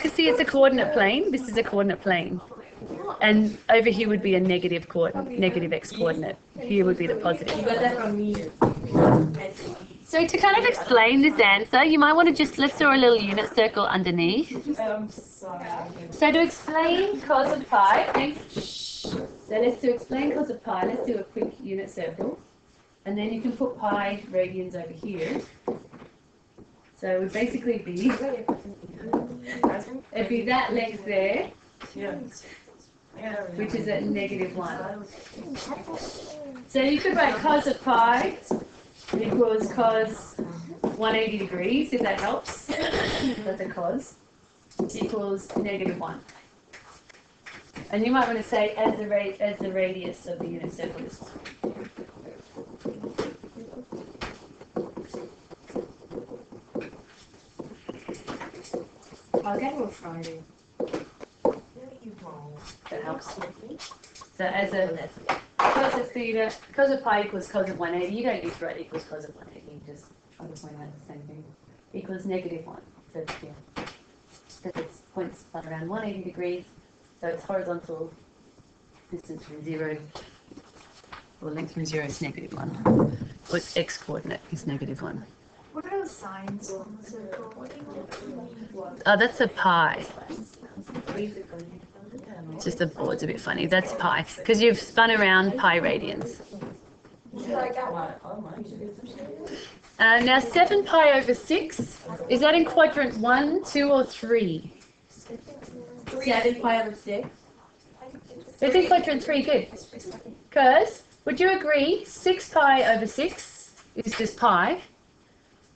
see, it's a coordinate plane. This is a coordinate plane, and over here would be a negative x coordinate. Here would be the positive. You got that from me. So to kind of explain this answer, you might want to let's draw a little unit circle underneath. I'm sorry. So to explain cos of pi, let's explain cos of pi. Let's do a quick unit circle, and then you can put pi radians over here. So it would basically be it'd be that length there, which is at -1. So you could write cos of pi equals cos 180 degrees, if that helps. That's a cos. Equals -1. And you might want to say as the radius of the unit circle is 1. I'll get one Friday. That helps. So as a cos of theta, cos of pi equals cos of 180. You don't use right equals cos of 180. You just try to point out the same thing. Equals -1. So it's here. Because it's points around 180 degrees. So it's horizontal distance from 0. Or length from 0 is -1. Or its x coordinate is -1. What are those signs on the circle? Oh, that's a pi. It's just the board's a bit funny. That's pi. Because you've spun around pi radians. Now 7 pi over 6, is that in quadrant 1, 2 or 3? 7 pi over 6. It's in quadrant 3, good. Because, would you agree, 6 pi over 6 is just pi.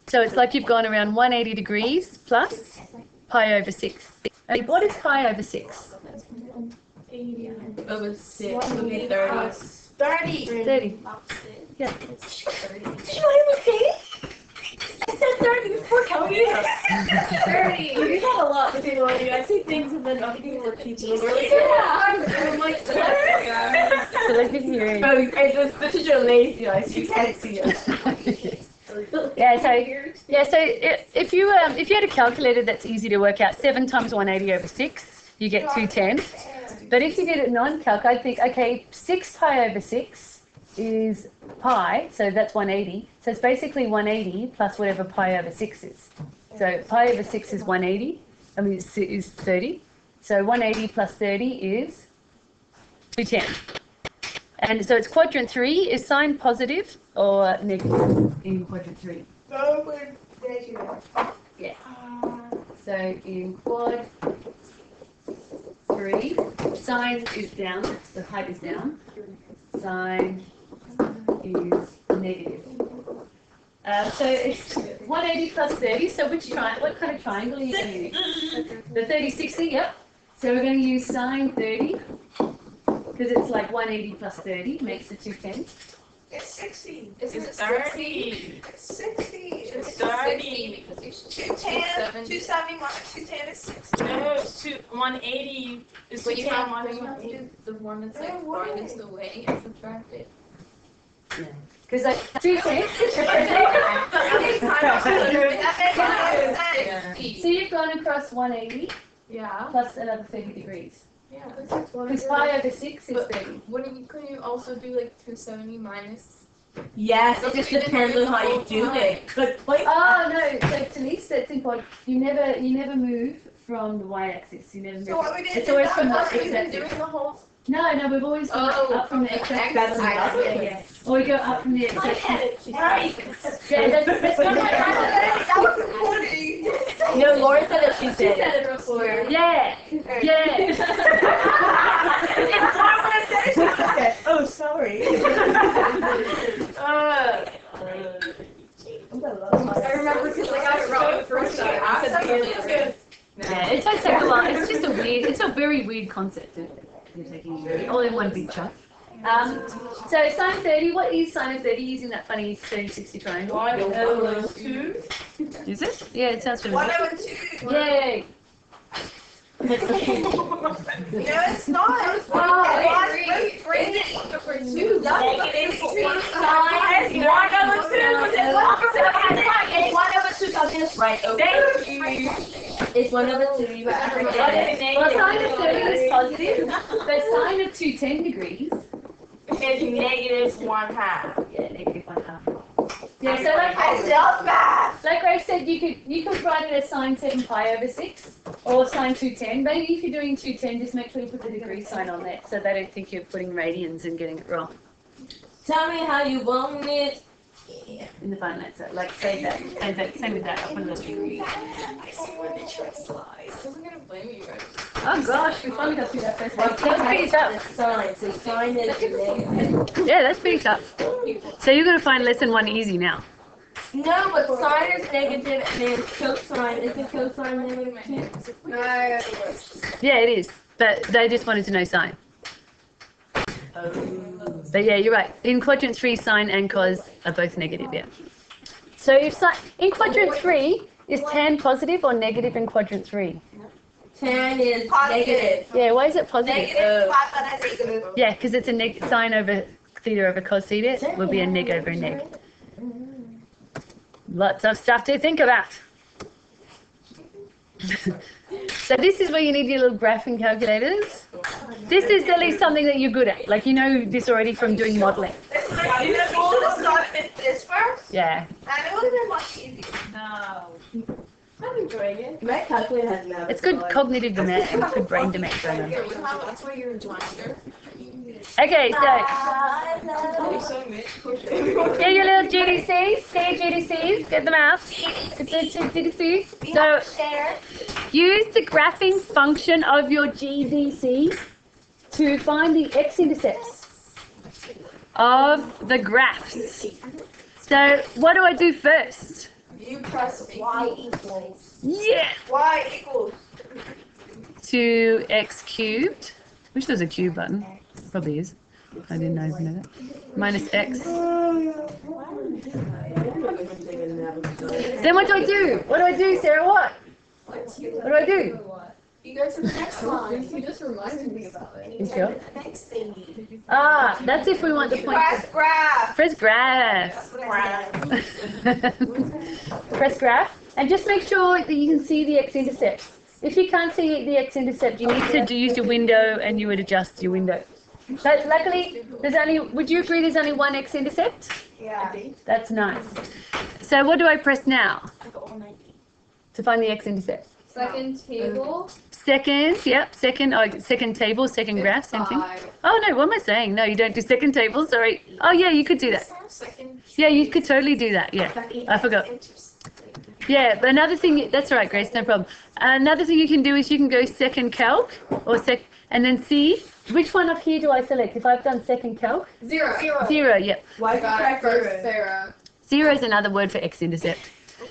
So it's like you've gone around 180 degrees plus pi over 6. Okay, what is pi over 6? Over 6 would be 30. 30. Yeah. I said 30 before coming here. 30. You got a lot to do on you. I see things and then other people repeat them. I'm like, Selective hearing. Oh, the teacher lazy, like, she can't see us. Yeah, so if you had a calculator that's easy to work out, 7 times 180 over 6, you get 210. But if you did it non-calc, I'd think, okay, 6 pi over 6 is pi, so that's 180. So it's basically 180 plus whatever pi over 6 is. So pi over 6 is 180, is 30. So 180 plus 30 is 210. And so it's quadrant 3. Is sign positive or negative in quadrant 3? Yeah. So in quad 3, sign is down, the height is down. Sign is negative. So it's 180 plus 30. So what kind of triangle are you going to use? The 30, 60, yep. So we're going to use sine 30 because it's like 180 plus 30 makes it 210. It's 60. It's 30. It's 60. It's 30. 210, 270 minus 210 is 60. No, 180 is But you 210 have minus to 180. do the one that's like farthest away and subtract it. Because like 210. So you've gone across 180 Yeah. plus another 30 degrees. Yeah. Because pi over 6 is 30. Couldn't you also do like 270 minus? Yes, it just depends on how you do it. But like, Oh no, so to me that's important. You never move from the y-axis. You never move. So what we did It's always from the We've been x-axis. doing the whole. No, we've always gone up from the x-axis. that's another thing. Or we go up from the x-axis. Right. Yeah, that's not That was 20. No, Laura said that she She said said it. it before. Yeah. Oh, sorry. I remember because I got it wrong the first time. I said the Yeah, it takes like a lot. It's a very weird concept. You're taking all in one big chunk. So sine 30, what is sine of 30 using that funny 30-60 triangle? 1 over 2. Is it? Yeah, it sounds 1 familiar. over 2. Yay! No, it's not. It's I bring it for 2. Negative 1 times 1 over 2. It's 1 over 2. Got this right, okay? It's 1 over 2. Well, sine of 30 is positive, but sine of 210 degrees. It's negative 1/2. Yeah, negative 1/2. Yeah, so like Ray said, you could write it as sine 7 pi over 6 or sine 210. Maybe if you're doing 210, just make sure you put the degree sign on there so they don't think you're putting radians and getting it wrong. Tell me how you want it. In the fine notes, so like save that, same with that, I'll put it on. I see where the trick lies. wasn't gonna blame you guys. Oh gosh, we finally got through that first one. That was pretty tough. Sine, so sine is negative. Yeah, that's pretty tough. So you're going to find lesson 1 easy now. No, but sine is negative and then cosine. Isn't cosine negative? Yeah, it is. But they just wanted to know sine. But yeah, you're right. In quadrant 3, sine and cos are both negative, yeah. So if in quadrant 3, is tan positive or negative in quadrant 3? Tan is Positive. negative. Yeah, why is it positive? Negative 5 and a negative. Yeah, because it's a sine over theta over cos theta will be a neg over a neg. Lots of stuff to think about. So this is where you need your little graphing calculators. This is at least something that you're good at. Like you know this already from doing modeling. It's like you should have started with this first, Yeah. and it would have been much easier. No. I'm enjoying it. My calculator has no. It's good cognitive demand, good brain demand going on. That's why you're a grinder. Okay, so You're so mid. get your little GDCs, say GDCs, get them out. Get the GDCs. So use the graphing function of your GDC to find the x-intercepts of the graphs. So what do I do first? You press y equals. Yeah! Y equals. 2x cubed. Wish there was a cube button. Probably is. I didn't even know that. Minus x. Then what do I do? What do I do, Sarah? What? What do I do? You go to the next line. You just reminded me about it. You sure? The next thingy. Ah, that's if we want the point. Press graph. Press graph. Press graph. And just make sure that you can see the x-intercept. If you can't see the x-intercept, you need to use your window and you would adjust your window. But luckily, would you agree there's only one x-intercept? Yeah. That's nice. So what do I press now? To find the x-intercept. Second table. Second, yep, second table, second graph, same thing. Oh no, what am I saying? No, you don't do second table, sorry. Oh yeah, you could do that. Yeah, you could totally do that, yeah. I forgot. Yeah, but another thing, that's right, Grace, no problem. Another thing you can do is you can go second calc, or and then see, which one up here do I select? If I've done second calc? Zero, yep. Why Got it first, Sarah. Zero is another word for x-intercept.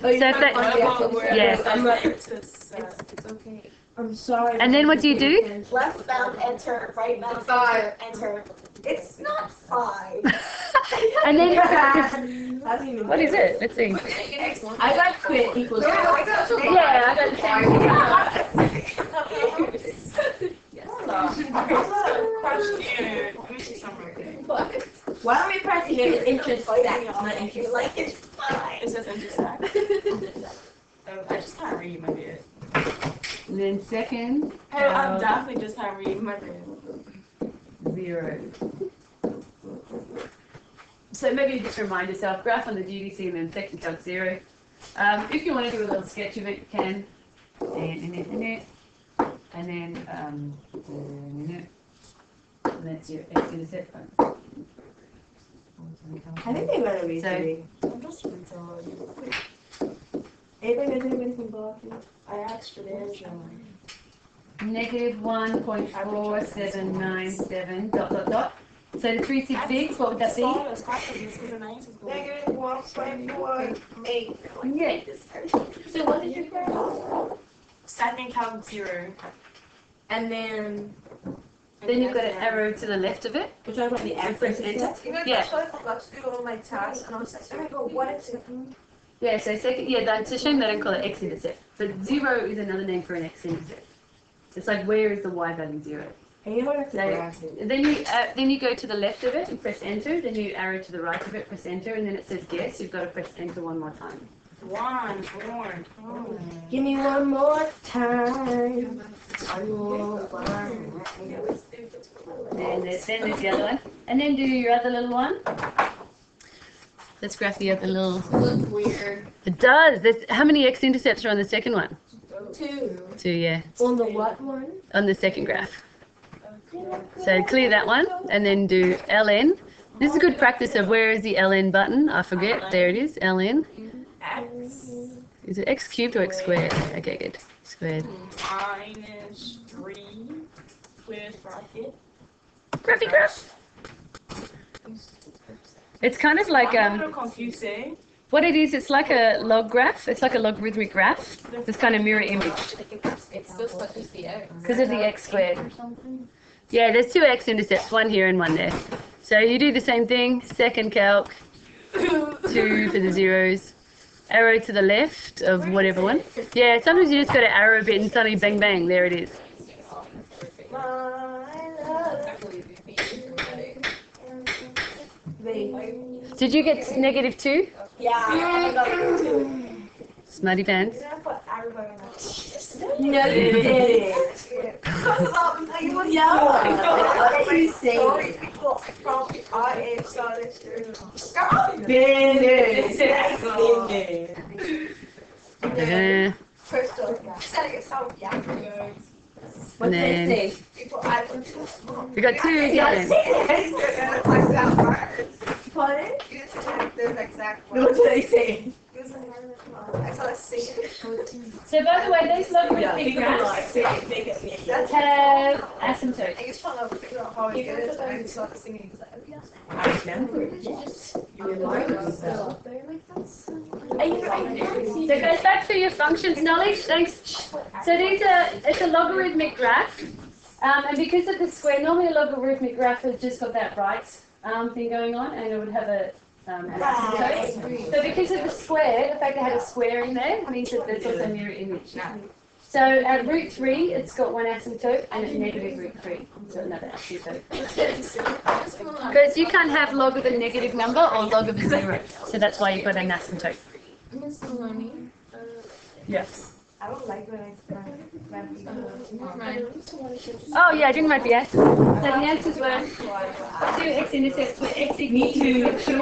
Oh, you So if can't that- find the actual word. Yeah. I'm like, It's okay. I'm sorry. And then what do you do? Left bound, enter. Right bound, Five. enter. It's not 5. And then, That's even what is it? Let's see. I got quit equals. Yeah, I got the same. Why don't we press here? It's intersect, not intersect. Like it's 5. It says intersect. I just can't read my bed. And then second, Hey, I'm definitely just can't read my bed. 0. So maybe you just remind yourself, graph on the GDC and then second calc 0. If you want to do a little sketch of it, you can. And then that's your x-intercept. I think they better be So- 3. I'm just retarded. Anything that's anything below? I asked for the answer. Negative 1.4797 ... So the 3 6 bigs, what would that be? Negative 1.48. Yeah. So what did you get? Second calc 0. And then. Then you've got an arrow to the left of it. We're talking about the Press average. enter. You know, Yeah. that's what I forgot to do all my tasks, and I was like, I go, what is it? Yeah, so second, yeah, it's a shame they don't call it x-intercept. But 0 is another name for an x-intercept. It's like, where is the y value 0? Hey, you know what I have to So, graph it. then you go to the left of it and press enter. Then you arrow to the right of it, press enter, and then it says guess. You've got to press enter one more time. One more time. Give me one more time. One more time. And then there's the other one. And then do your other little one. Let's graph the other little. Looks weird. It does. How many x-intercepts are on the second one? 2. 2, yeah. On the what one? On the second graph. So clear that one and then do LN. This is a good practice of where is the LN button? I forget. There it is, LN. X Is it x cubed or x squared? Okay, good. Squared. minus 3 squared bracket. Graphy graph. It's kind of like I'm a little confused, eh? what it is. It's like a log graph. It's like a logarithmic graph. This kind of mirror image It's just like just the X. because of the x squared. Yeah, there's 2 x-intercepts, one here and one there. So you do the same thing. Second calc, 2 for the zeros. Arrow to the left of whatever one. Yeah, sometimes you just got to arrow a bit and suddenly bang bang, there it is. Did you get negative 2? Yeah, I got it. Smutty pants. No, you didn't. You would yell. What are you saying? First off, set yourself, yeah. What did then- they say? People, I We got 2 again. Pardon? There's exact What did they say? I saw a sing. So by the way, those logarithmic graphs That's have asymptote. I just trying to figure out how I get it, and I started singing. Because I remember. So it goes back to your functions knowledge. Thanks. So it's a logarithmic graph. And because of the square, normally a logarithmic graph has just got that right thing going on, and it would have an asymptote. So because of the square, the fact that it had a square in there means that there's also a mirror image. So at root 3, it's got one asymptote, and at negative root 3, so another asymptote. Because you can't have log of a negative number or log of a 0, so that's why you've got an asymptote. Yes. I don't like when I Oh yeah, I didn't write the answers. So the answers were 2 x-intercepts with x equals 2.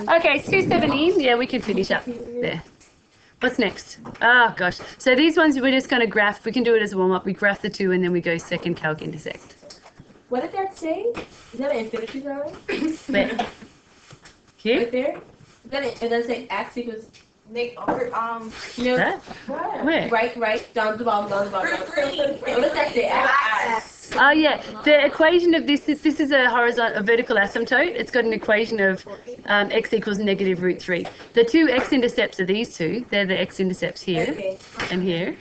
Okay, 217. Yeah, we can finish up there. What's next? Oh gosh. So these ones we're just going to graph. We can do it as a warm up. We graph the 2 and then we go second calc intersect. What did that say? Is that an infinity value? Where? Here? Right there? Is that it? And then say x equals Nick, you know, That? Where? right, down the bottom. What does that say? X. Oh yeah, the equation of this is a vertical asymptote. It's got an equation of x equals negative root 3. The 2 x-intercepts are these two. They're the x-intercepts here Okay. and here.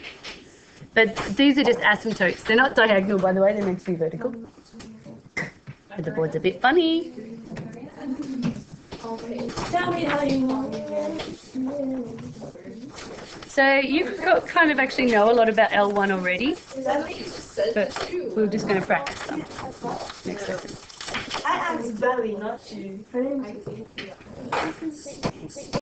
But these are just asymptotes. They're not diagonal, by the way. They're meant to be vertical. But the board's a bit funny. Tell me how you want. So you kind of actually know a lot about L1 already, but we're just going to practice some next lesson. I asked Belly, not you.